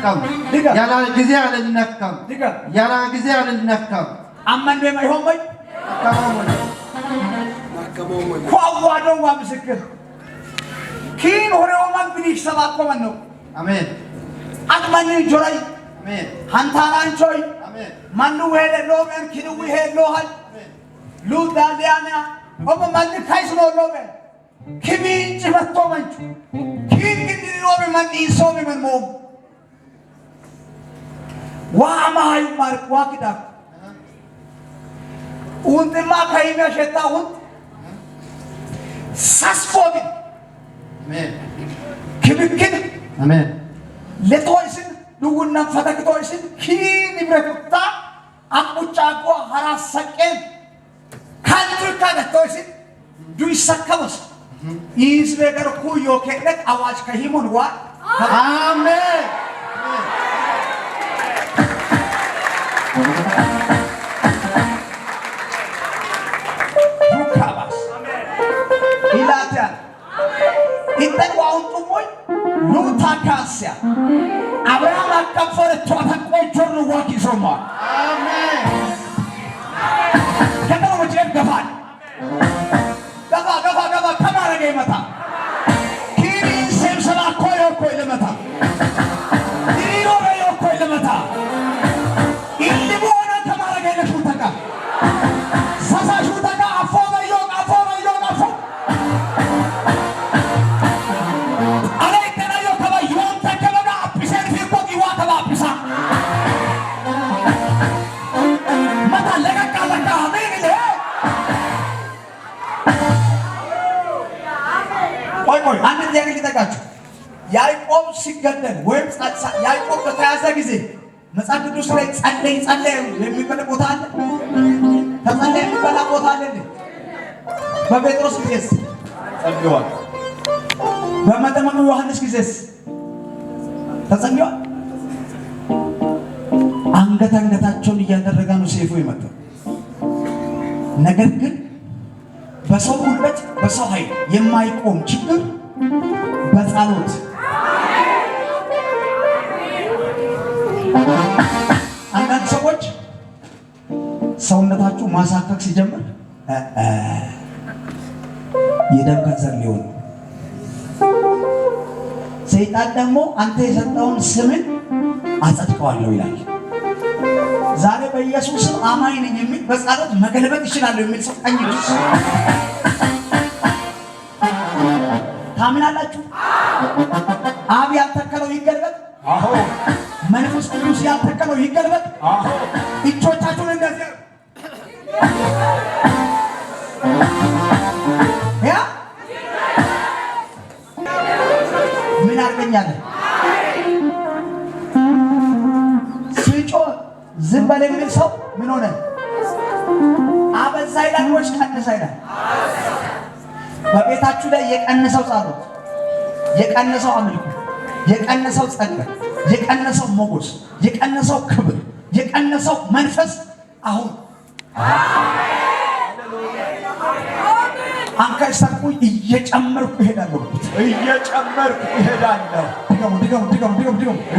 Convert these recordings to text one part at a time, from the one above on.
አልነካም ያላ ጊዜ አልነካም ያላ ጊዜ አልነካም አማን በማይሆን ወይ ኳዋዶ ዋምስክር ኪን ሆሬው ማግኒሽ ሰባቆመን ነው አሜን አጥማኝ ጆራይ አሜን ሃንታራንቾይ አሜን ማኑ ወለ ሎመን ኪኑ ሄሎሃል ሉዳሊያና ኦመ ማን ካይስ ነው ሎመን ኪቢንጭ መጥቶመንቹ ኪን ግን ሎመ ማን ኢሶመ መንሞ ዋማይ ማርክ ዋክዳ ኡንተማ ካይና ሸታውን ሳስፎብ አሜን ክብክን አሜን ለቶይስን ዱጉና ፈተክቶይስን ኪን ይብረኩታ አቁጫቆ ሐራሰቀን ካንቱካ ለቶይስን ዱይሰከበስ ይስ ነገር ኩዮ ከለቅ አዋጅ ከሂሙን ዋ አሜን ሩካባስ ኢላቲያ ኢንተን ዋውንቱሞይ ኑታካስያ አብርሃም አከፈረ ተወተቆይ ጆር ዋኪ ሶማ አሜን ከተው ወጀብ ገፋል ገፋ ከማረገ ይመታ ኪሪን ሰምሰላ ኮዮ ኮይ ለመታ ዲሮ በዮ ኮይ ለመታ ኢልቦና ከማረገ ለሹተካ ሳሳሹተካ አፎ በዮ ቆይ አንድ ጥያቄ ልጠይቃችሁ ያዕቆብ ሲገደል ወይም ያዕቆብ በተያዘ ጊዜ መጽሐፍ ቅዱስ ላይ ጸለይ የሚባል ቦታ አለ ተጸለይ የሚባል ቦታ አለ በጴጥሮስ ጊዜስ ጸልዮአል በመጥምቁ ዮሐንስ ጊዜስ ተጸልዮአል አንገታቸውን እያደረጋ ነው ሰይፉ የመጣው ነገር ግን በሰው ጉልበት በሰው ኃይል የማይቆም ችግር በጸሎት አንዳንድ ሰዎች ሰውነታችሁ ማሳከክ ሲጀምር የደም ካንሰር ሊሆን ሰይጣን ደግሞ አንተ የሰጠውን ስምን አጸድቀዋለሁ ይላል ዛሬ በኢየሱስ ስም አማኝ ነኝ የሚል በጸሎት መገልበጥ ይችላል የሚል ሰው ቀኝ ልጅ ታምናላችሁ አብ ያልተከለው ይገልበጥ አዎ መንፈስ ቅዱስ ያልተከለው ይገልበጥ አዎ እጆቻችሁን እንደዚህ ያ ምን አርገኛለ ሲጮ ዝም በል የሚል ሰው ምን ሆነ አበዛ ይላል ወይስ ቀነሰ ይላል በቤታችሁ ላይ የቀነሰው ጸሎት የቀነሰው አምልኮ የቀነሰው ጸጋ የቀነሰው ሞገስ የቀነሰው ክብር የቀነሰው መንፈስ አሁን አንከሰኩ እየጨመርኩ እሄዳለሁ ድገሙ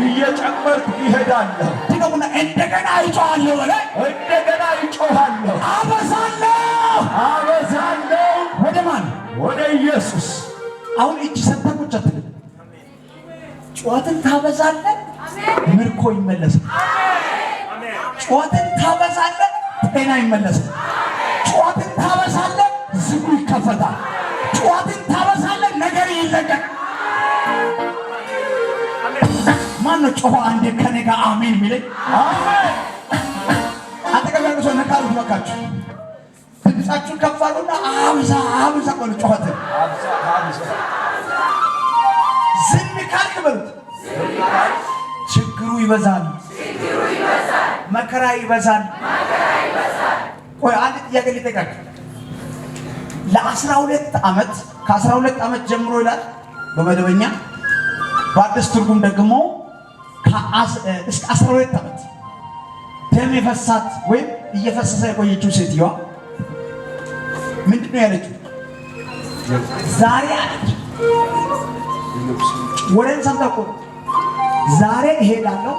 እየጨመርኩ እሄዳለሁ ድገሙና እንደገና ይጮሃለሁ አበዛለሁ ወደ ማን ወደ ኢየሱስ አሁን እጅ ሰጥተህ ቁጭ አትልም ጩኸትን ታበዛለህ ምርኮ ይመለሳል ጩኸትን ታበዛለህ ጤና ይመለሳል ጩኸትን ታበዛለህ ዝጉ ይከፈታል ጩኸትን ታበዛለህ ነገር ይለቀቅ ማነው ጮኸ አንዴ ከኔ ጋር አሜን የሚለኝ አሜን አጠገብ ያለው ሰው ነካሉ ትመካችሁ ድምፃችሁን ከፍ አድርጉና አብዛ በሉ ጩኸትን ዝም ካልክ በሉት ችግሩ ይበዛል መከራ ይበዛል ቆይ አንድ ጥያቄ ልጠይቃችሁ ለ12 ዓመት ከ12 ዓመት ጀምሮ ይላል በመደበኛ በአዲስ ትርጉም ደግሞ እስከ 12 ዓመት ደም የፈሳት ወይም እየፈሰሰ የቆየችው ሴትዮዋ ምንድነው ያለችው ዛሬ አለች ወሬን ሰምተህ እኮ ዛሬ እሄዳለሁ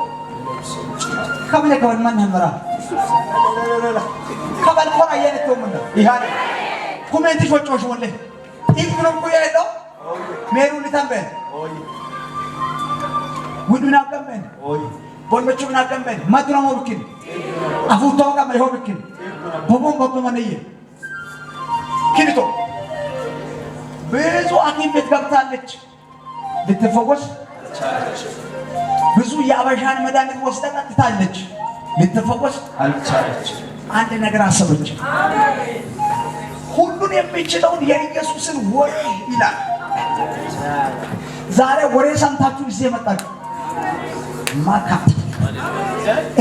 ከምን ከወን ማን ነምራ ከበል ቆራ የነተውምና ይሃለ ኮሜንት ሾጮሽ ወለ ኢብኑም ኩያሎ ሜሩ ሊታምበን ውድና ቀመን ቦልመቹ ና ቀመን ማድራሞ ብክን አፉታው ጋር ማይሆን ብክን ቦቦም ቦቦማነየ ኪኒቶ ብዙ ሐኪም ቤት ገብታለች ልትፈወስ ብዙ የአበሻን መድኃኒት ወስዳ ጠጥታለች ልትፈወስ አልቻለች። አንድ ነገር አሰበች። አሜን። ሁሉን የሚችለውን የኢየሱስን ወሬ ይላል። ዛሬ ወሬ ሰምታችሁ እዚህ መጣችሁ ማካት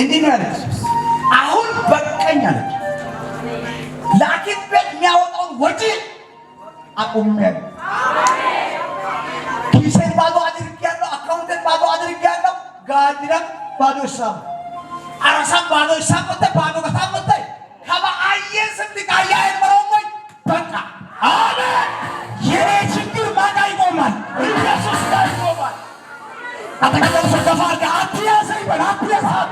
እንዲህ ነው ያለች። አሁን በቀኝ አለች። ሐኪም ቤት የሚያወጣውን ወጪ አቁሜያለሁ። ኪሴን ባዶ አድርጌያለሁ። አካውንቴን ባዶ አድርጌያለሁ። ጋዲራም ባዶ ሳም አራሳም ባዶ ሳም ባዶ በታመተ ከበአየን ስንድቃያ የመረሞኝ በቃ አሜን። የኔ ችግር ማጋ ይቆማል። ኢየሱስ ላይ ይቆማል። አተከተል ሰደፋር አትያዘኝ በል አትያዘኝ።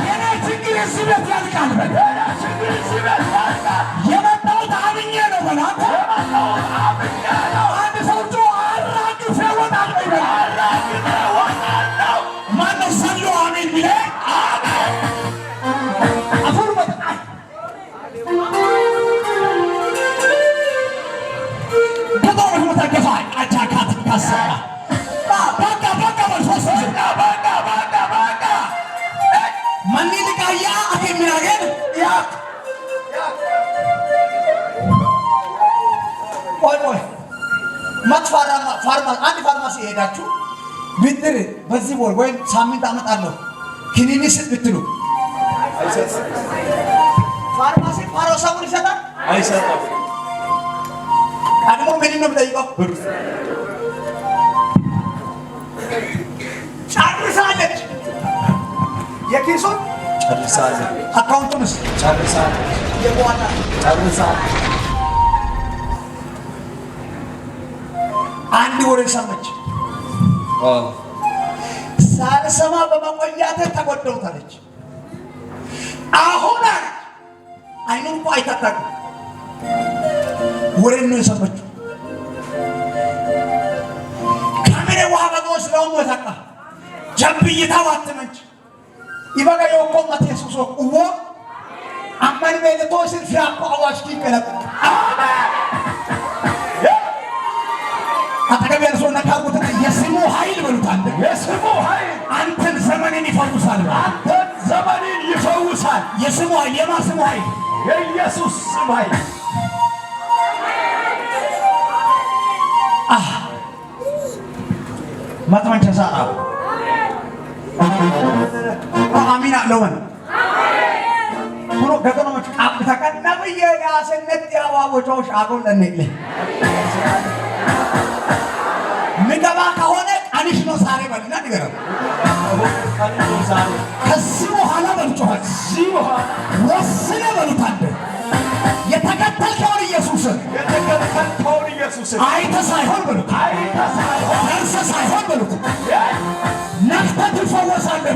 የኔ ችግር እዚህ ቤት ያልቃል በል የኔ ችግር እዚህ ቤት ያልቃል። የመጣሁት አምኜ ነው በል የመጣሁት አምኜ ነው። አንድ ሰው ጮ አራግፌ እወጣለሁ ይበል አራግፌ እወጣለሁ። ማነው ሰሎ አሜን ቢለኝ አሜን አፉር በጣም ከቶሎ ተገፋ አቻካት ካሰራ ባጋ በሶስት ባጋ ማን ልቃያ አገሚያገን ያ ቆይ ማጥፋራ አንድ ፋርማሲ ሄዳችሁ ብድር በዚህ ወር ወይም ሳምንት አመጣለሁ ክኒኒስ ብትሉ ፋርማሲ ፓራሳሙን ይሰጣል አይሰጣም? አድሞ ምን ነው የምጠይቀው? ብር ጨርሳለች። የኪሱን ጨርሳለች። አካውንቱንስ ጨርሳለች። የቧና ጨርሳለች። አንድ ወሬ ሰማች። ሳልሰማ በመቆያቴ ተጎዳሁታለች። አሁን አይኑን እኮ አይታታቅም። ወሬ ነው የሰማችው። ካሜራ ውሃ በጎስ ነው ወጣቃ ጀብይታ ዋትመንች ይበጋ የቆመት ኢየሱስ ወቁ አማን በለቶስን ሲያቆ አዋሽ ይከለጥ አሜን። አጠገብ ያለው ነካሩት የስሙ ኃይል በሉታል። የስሙ ኃይል አንተን ዘመንን ይፈውሳል። አንተን ዘመንን ይፈውሳል። የስሙ ኃይል የማስሙ ኃይል የኢየሱስ ስም ኃይል ማጥመን ተሳራ አሜን አለወን ብሎ ገገኖች አብተከና በየጋሰነት ያዋቦቾሽ አጎን ለነለ ምገባ ከሆነ ቀንሽ ነው ዛሬ በልና ንገረው። ከዚህ በኋላ በልጮህ እዚህ በኋላ ወስነ በሉታል። የተከተልከውን ኢየሱስን አይተ ሳይሆን በሉት አይተ ሳይሆን ሳይሆን በሉት ነፍተህ ትፈወሳለህ።